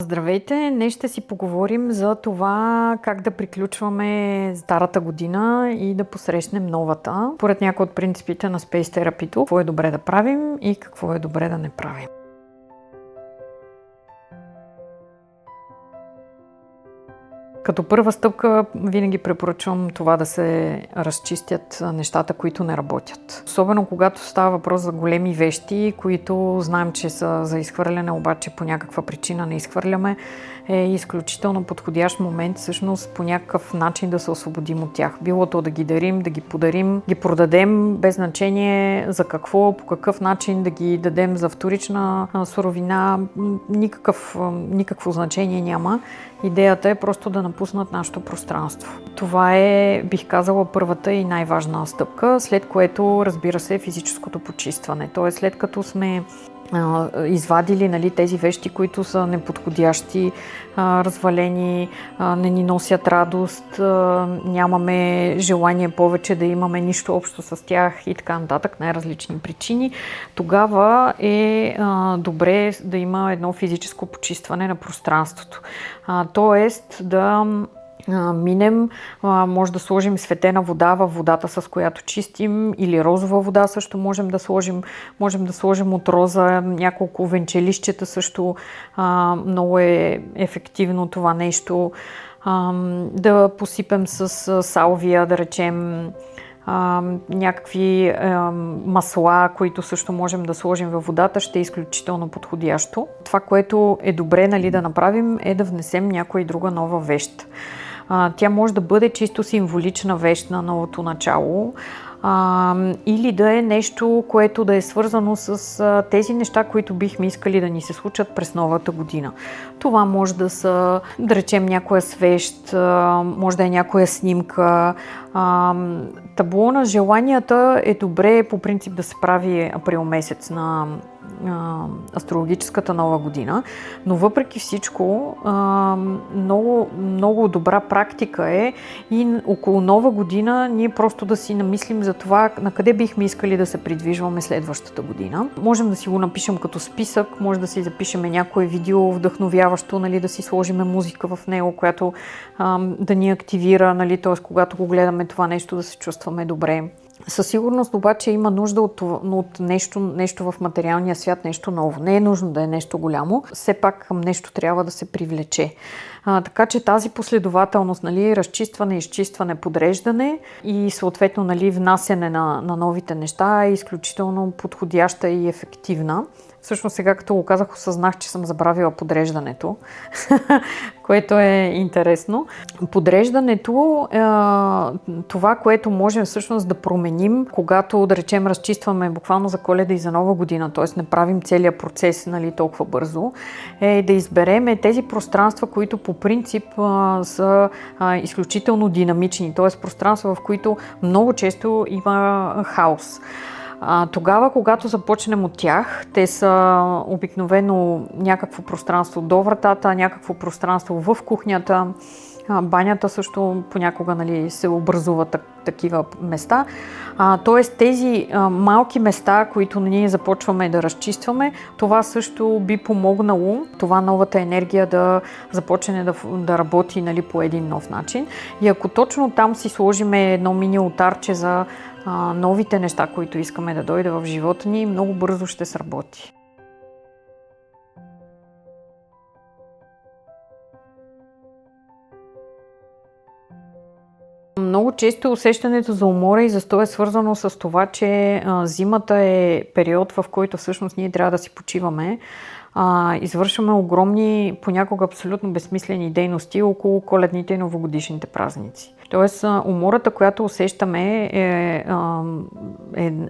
Здравейте! Днес ще си поговорим за това как да приключваме старата година и да посрещнем новата. Поред някои от принципите на Space Therapy, какво е добре да правим и какво е добре да не правим. Като първа стъпка винаги препоръчвам това да се разчистят нещата, които не работят. Особено когато става въпрос за големи вещи, които знаем, че са за изхвърляне, обаче по някаква причина не изхвърляме, е изключително подходящ момент всъщност по някакъв начин да се освободим от тях. Било то да ги дарим, да ги подарим, ги продадем, без значение за какво, по какъв начин да ги дадем за вторична суровина, никакво значение няма. Идеята е просто да напуснат нашето пространство. Това е, бих казала, първата и най-важна стъпка, след което, разбира се, физическото почистване. Тоест, след като сме извадили тези вещи, които са неподходящи, развалени, не ни носят радост, нямаме желание повече да имаме нищо общо с тях и така нататък, най-различни причини, тогава е добре да има едно физическо почистване на пространството. Тоест да минем, може да сложим светена вода във водата, с която чистим, или розова вода също можем да сложим от роза, няколко венчелищета също, много е ефективно това нещо, да посипем с салвия, да речем, някакви масла, които също можем да сложим във водата, ще е изключително подходящо. Това, което е добре да направим, е да внесем някоя друга нова вещ. Тя може да бъде чисто символична вещ на новото начало, или да е нещо, което да е свързано с тези неща, които бихме искали да ни се случат през новата година. Това може да са, да речем, някоя свещ, може да е някоя снимка. Табло на желанията е добре по принцип да се прави април месец на астрологическата нова година, но въпреки всичко много добра практика е и около нова година ние просто да си намислим за това на къде бихме искали да се придвижваме следващата година. Можем да си го напишем като списък, може да си запишем някое видео вдъхновяващо, да си сложим музика в него, която да ни активира, т.е. когато го гледаме това нещо да се чувстваме добре. Със сигурност обаче има нужда от нещо в материалния свят, нещо ново. Не е нужно да е нещо голямо, все пак към нещо трябва да се привлече. Така че тази последователност, разчистване, изчистване, подреждане и съответно внасяне на новите неща е изключително подходяща и ефективна. Всъщност сега, като го казах, осъзнах, че съм забравила подреждането, което е интересно. Подреждането е това, което можем всъщност да променим, когато, да речем, разчистваме буквално за Коледа и за Нова година, т.е. не правим целият процес толкова бързо, е да изберем тези пространства, които по принцип са изключително динамични, т.е. пространства, в които много често има хаос. Тогава, когато започнем от тях, те са обикновено някакво пространство до вратата, някакво пространство в кухнята, банята също понякога се образуват такива места. Тоест тези малки места, които ние започваме да разчистваме, това също би помогнало това новата енергия да започне да работи по един нов начин. И ако точно там си сложим едно мини алтарче за новите неща, които искаме да дойде в живота ни, много бързо ще сработи. Много често усещането за умора и застой е свързано с това, че зимата е период, в който всъщност ние трябва да си почиваме. Извършваме огромни, понякога абсолютно безсмислени дейности около коледните и новогодишните празници. Тоест, умората, която усещаме е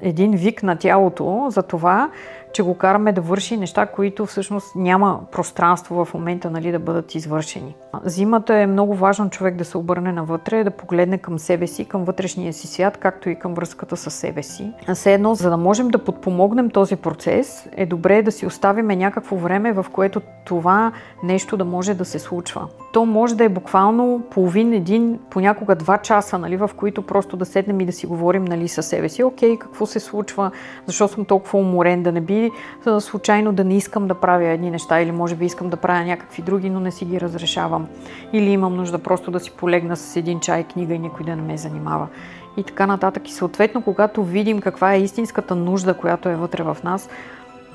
един вик на тялото за това, че го караме да върши неща, които всъщност няма пространство в момента да бъдат извършени. Зимата е много важно човек да се обърне навътре, да погледне към себе си, към вътрешния си свят, както и към връзката с себе си. Все едно, за да можем да подпомогнем този процес, е добре да си оставим някакво някакво време, в което това нещо да може да се случва. То може да е буквално половин, един, понякога 2 часа, нали, в които просто да седнем и да си говорим, нали, със себе си. Окей, какво се случва, защо съм толкова уморен, да не би случайно да не искам да правя едни неща или може би искам да правя някакви други, но не си ги разрешавам. Или имам нужда просто да си полегна с един чай, книга и никой да не ме занимава. И така нататък. И съответно, когато видим каква е истинската нужда, която е вътре в нас,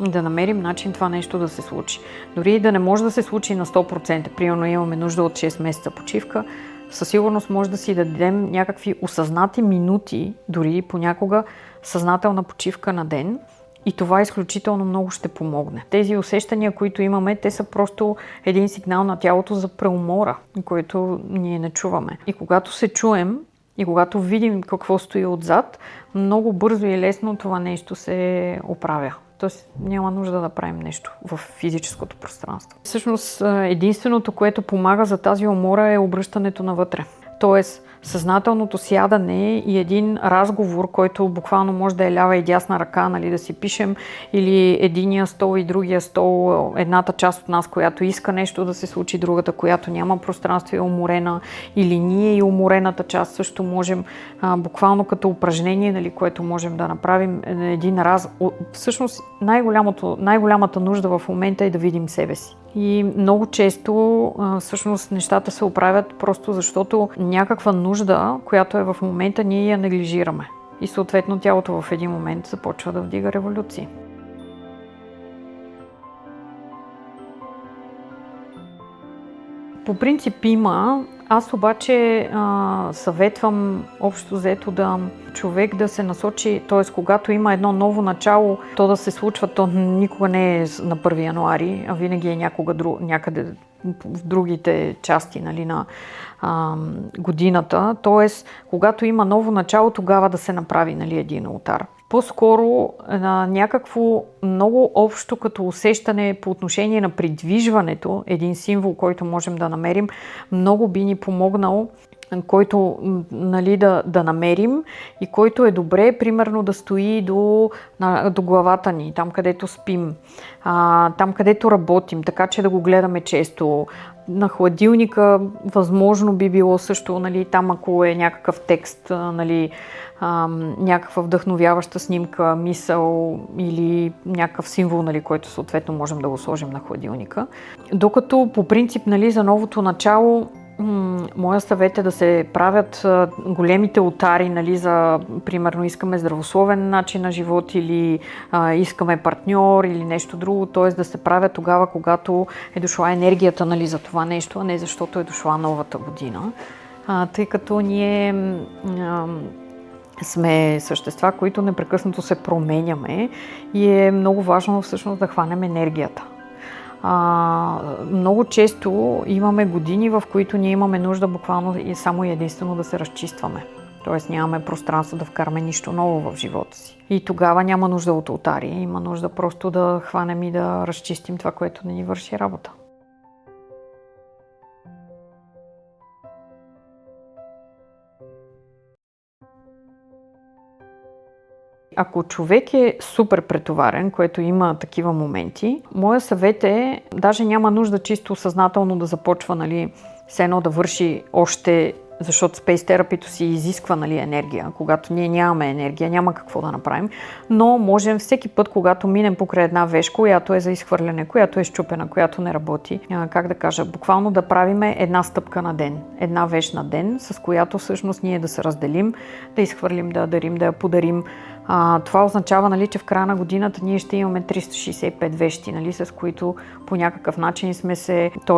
да намерим начин това нещо да се случи. Дори да не може да се случи на 100%, примерно имаме нужда от 6 месеца почивка, със сигурност може да си дадем някакви осъзнати минути, дори понякога съзнателна почивка на ден, и това изключително много ще помогне. Тези усещания, които имаме, те са просто един сигнал на тялото за преумора, който ние не чуваме. И когато се чуем, и когато видим какво стои отзад, много бързо и лесно това нещо се оправя. Тоест няма нужда да правим нещо в физическото пространство. Всъщност единственото, което помага за тази умора е обръщането навътре. Тоест съзнателното сядане и един разговор, който буквално може да е лява и дясна ръка, нали, да си пишем, или единия стол и другия стол, едната част от нас, която иска нещо да се случи, другата, която няма пространство и е уморена, или ние и уморената част също можем, буквално като упражнение, нали, което можем да направим Всъщност най-голямата нужда в момента е да видим себе си. И много често всъщност нещата се оправят просто защото някаква нужда, която е в момента, ние я неглижираме. И съответно тялото в един момент започва да вдига революции. По принцип има. Аз обаче съветвам общо взето да човек да се насочи, т.е. когато има едно ново начало, то да се случва, то никога не е на 1 януари, а винаги е някъде в другите части, нали, на годината. Т.е. когато има ново начало, тогава да се направи, нали, един олтар. По-скоро някакво много общо като усещане по отношение на придвижването, един символ, който можем да намерим, много би ни помогнал, който, нали, да намерим и който е добре, примерно да стои до главата ни, там където спим, там където работим, така че да го гледаме често. На хладилника възможно би било също, нали, там ако е някакъв текст, нали, някаква вдъхновяваща снимка, мисъл или някакъв символ, нали, който съответно можем да го сложим на хладилника. Докато по принцип, нали, за новото начало, моя съвет е да се правят големите олтари, нали, за примерно искаме здравословен начин на живот или искаме партньор или нещо друго, т.е. да се правят тогава, когато е дошла енергията, нали, за това нещо, а не защото е дошла новата година. Тъй като ние сме същества, които непрекъснато се променяме и е много важно всъщност да хванем енергията. Много често имаме години, в които ние имаме нужда буквално и само и единствено да се разчистваме. Тоест нямаме пространство да вкараме нищо ново в живота си. И тогава няма нужда от олтари, има нужда просто да хванем и да разчистим това, което не ни върши работа. Ако човек е супер претоварен, което има такива моменти, моя съвет е, даже няма нужда чисто съзнателно да започва, нали, все едно да върши още, защото Space Therapy си изисква, нали, енергия. Когато ние нямаме енергия, няма какво да направим, но можем всеки път, когато минем покрай една вещ, която е за изхвърляне, която е счупена, която не работи, как да кажа, буквално да правиме една стъпка на ден, една вещ на ден, с която всъщност ние да се разделим, да изхвърлим, да дарим, да я подарим. Това означава, нали, че в края на годината ние ще имаме 365 вещи, нали, с които по някакъв начин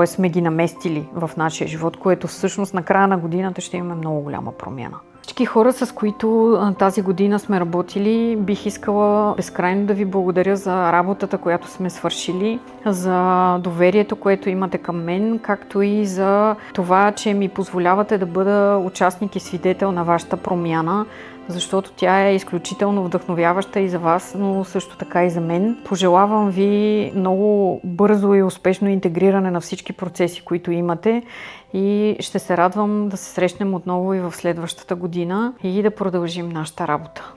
сме ги наместили в нашия живот, което всъщност на края на годината ще имаме много голяма промяна. Всички хора, с които тази година сме работили, бих искала безкрайно да ви благодаря за работата, която сме свършили, за доверието, което имате към мен, както и за това, че ми позволявате да бъда участник и свидетел на вашата промяна, защото тя е изключително вдъхновяваща и за вас, но също така и за мен. Пожелавам ви много бързо и успешно интегриране на всички процеси, които имате, и ще се радвам да се срещнем отново и в следващата година и да продължим нашата работа.